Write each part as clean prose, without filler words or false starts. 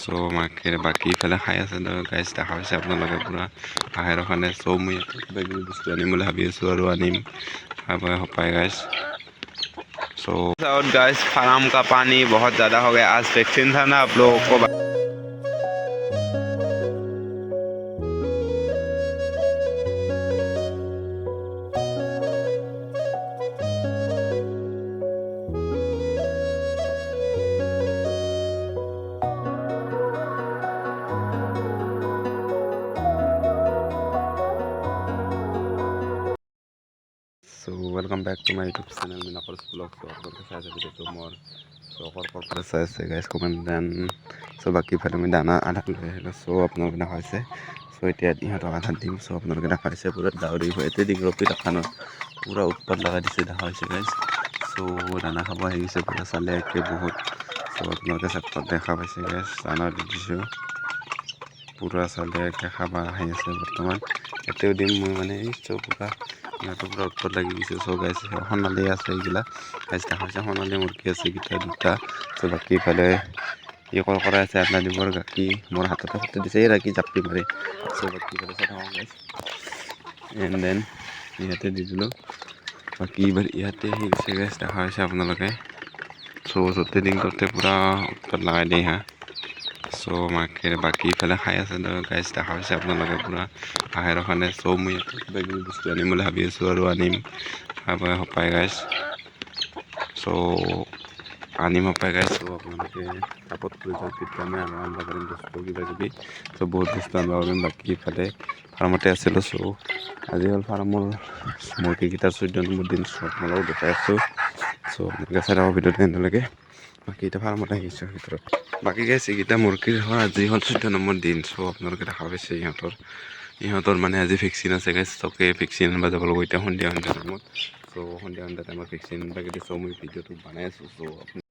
so মাকে বাকী ইফালে খাই আছে গাইজ দেখা পাইছে আপোনালোকে পুৰা বাহিৰৰ ফালে সো মই কিবা কিবি বস্তু আনিম বুলি ভাবি আছোঁ আৰু আনিম খাব পাই গাইজ सो गाइस फार्म का पानी बहुत ज़्यादा हो गया आज वैक्सीन था ना आप लोगों को so welcome back to my YouTube channel मिनाकर्स ब्लॉग सो আপোনালোকে চাই আছে ভিডিঅ'টো মোৰ চকৰ পৰা চাই আছে গাইজ কমেণ্ট দেন চ' বাকী ইফালে মই দানা আধা লৈ আহিলোঁ চ' আপোনালোকে দেখা হৈছে চ' এতিয়া ইহঁতক আধা দিম চ' আপোনালোকে দেখা হৈছে পুৰা ডাউৰি হৈ এতিয়া দিম ৰপি দেখানত পুৰা উৎপাত লগাই দিছে দেখা হৈছে গাইজ চ' দানা খাব আহি গৈছে পুৰা চালে একে বহুত চ' আপোনালোকে দেখা পাইছে গাইজ দানা দি দিছোঁ পুৰা চালে একে খাব আহি আছে বৰ্তমান এতিয়াও দিম মই মানে চ' পুৰা ইহঁতৰ পুৰা উৎপাত লাগি গৈছে চ' গাইজ সোণালী আছে এইগিলা গাইজ দেখা হৈছে সোণালী মুৰ্গী আছে এইকেইটা দুটা চ' বাকী ইফালে কৰাই আছে আদা দিবৰ গাখী মোৰ হাততে ফটো দিছে এই ৰাখি জাপি মাৰি চ' বাকী ইফালে চাই থাকক গাইজ এণ্ড দেন ইয়াতে দি দিলোঁ বাকী এইবাৰ ইয়াতে আহি গৈছে গাইজ দেখা হৈছে আপোনালোকে চ' য'তে দিন ত'তে পুৰা উৎপাত লগাই দিয়ে হা চ' মাকে বাকী ইফালে খাই আছে গাইজ দেখা হৈছে আপোনালোকে পুৰা বাহিৰৰ ফালে চ' মই কিবা কিবি বস্তু আনিম বুলি ভাবি আছোঁ আৰু আনিম খাব পাই গাইজ চ' আনিম পাই গাইজ চ' আপোনালোকে চাপৰ্ট কৰি যাওক তেতিয়া মই আৰু আনিব পাৰিম বস্তু কিবা কিবি চ' বহুত বস্তু আনিব পাৰিম বাকী ইফালে ফাৰ্মতে আছিলোঁ চ' আজি হ'ল ফাৰ্মৰ মুৰ্গীকেইটাৰ 14 নম্বৰ দিন চ' আপোনালোকক দেখাই আছোঁ চ' আপোনালোকে চাই থাকক ভিডিঅ'টো এনেলৈকে বাকী এতিয়া ফাৰ্মত আহিছোঁ ভিতৰত বাকী গাইজ এইকেইটা মুৰ্গীৰ হয় আজি হ'ল 14 নম্বৰ দিন চ' আপোনালোকে দেখা পাইছে ইহঁতৰ মানে আজি ভেকচিন আছে গাইজ চকে ভেকচিন আনিব যাব লাগিব এতিয়া সন্ধিয়া টাইমত চ' সন্ধিয়া টাইমত ভেকচিন আনিব গ'লে চ' মই ভিডিঅ'টো বনাই আছোঁ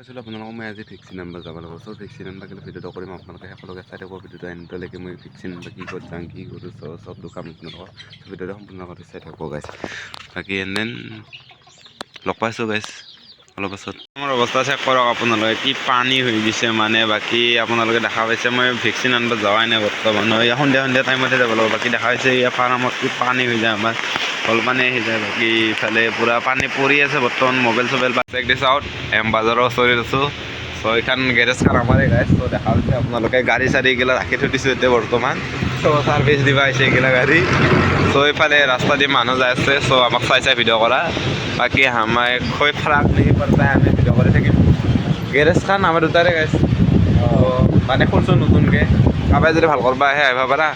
চ' আপোনালোকক মই আজি ভেকচিন আনিব যাব লাগিব চ' ভেকচিন আনিব গ'লে ভিডিঅ'টো কৰিম আপোনালোকে সকলোকে চাই থাকক ভিডিঅ'টো এনেলৈকে মই ভেকচিন আনিব কি ক'ত যাওঁ কি কৰোঁ চ' চব দোকান আপোনালোকক ভিডিঅ'টো সম্পূৰ্ণ কৰি চাই থাকক গাইজ বাকী এন লগ পাইছোঁ গাইজ অলপ পাছত মোৰ অৱস্থা চেক কৰক আপোনালোকে কি পানী হৈ গৈছে মানে বাকী আপোনালোকে দেখা পাইছে মই ভেকচিন আনিব যোৱাই নাই বৰ্তমান সন্ধিয়া টাইমতে যাব লাগিব বাকী দেখা পাইছে ইয়াৰ ফাৰ্মত কি পানী হৈ যায় আমাৰ হ'ল পানী আহি যায় বাকী ইফালে পূৰা পানী পৰি আছে বৰ্তমান মোবাইল চবাইল চেক দিছ আউট এম বাজাৰৰ ওচৰত আছোঁ চ' এইখন গেৰেজখন আমাৰে গাইজ চ' দেখা পাইছে আপোনালোকে গাড়ী চাড়ী এইগিলা ৰাখি থৈ দিছোঁ এতিয়া বৰ্তমান চ' ছাৰ্ভিচ দিব আহিছে এইগিলা গাড়ী চ' এইফালে ৰাস্তা দি মানুহ যাই আছে চ' আমাক চাই ভিডিঅ' কৰা বাকী আমাক খুব ফৰাক নেকি পৰতাই আমি ভিডিঅ' কৰি থাকিম গেৰেজখন আমাৰ দুটাৰে গাইজ মানে খুলছোঁ নতুনকৈ কাৰোবাই যদি ভাল কৰিব আহে আহিব পাৰা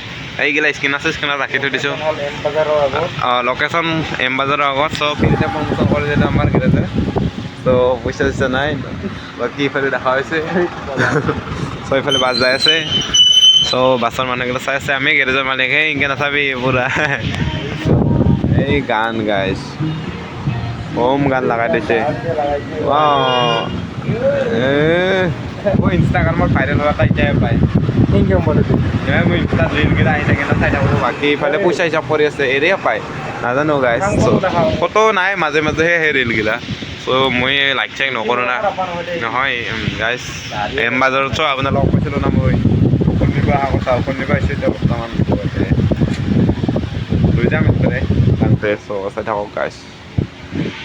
এইগিলা স্ক্ৰীণ আছে স্ক্ৰীণত ৰাখি থৈ দিছোঁ লোকেশ্যন এম বাজাৰৰ আগত চ' ফ্ৰীতে প্ৰমোশ্যন কৰি দিলে আমাৰ গেৰেজে চ' পইচা চইচা নাই বাকী ইফালে দেখা হৈছে চ' ইফালে বাছ যাই আছে চ' বাছৰ মানুহগিলা চাই আছে আমি গেৰেজৰ মালিক সেই ইনকৈ নাচাবি পুৰা এই গান গাইজ হোম গান লগাই দিছে অঁ মই ইনষ্টাগ্ৰামত ভাইৰেল হোৱা এটা এতিয়াই পায় মই ইনষ্টাত ৰিলকেইটা আহি থাকে চাই থাকোঁ বাকী ইফালে পইচা হিচাপ কৰি আছে এৰিয়ে পায় নাজানো গাইজ ফটো নাই মাজে মাজেহে সেই ৰিলকেইটা চ' মই লাইক চাইক নকৰোঁ না নহয় গাইজ এম বাজাৰত চ' আপোনাৰ লগ পাইছিলোঁ না মই শনিবাৰ অহা কথা শনিবাৰ আহিছোঁ এতিয়া বৰ্তমান লৈ যাম এইফালে চ' চাই থাকক গাইজ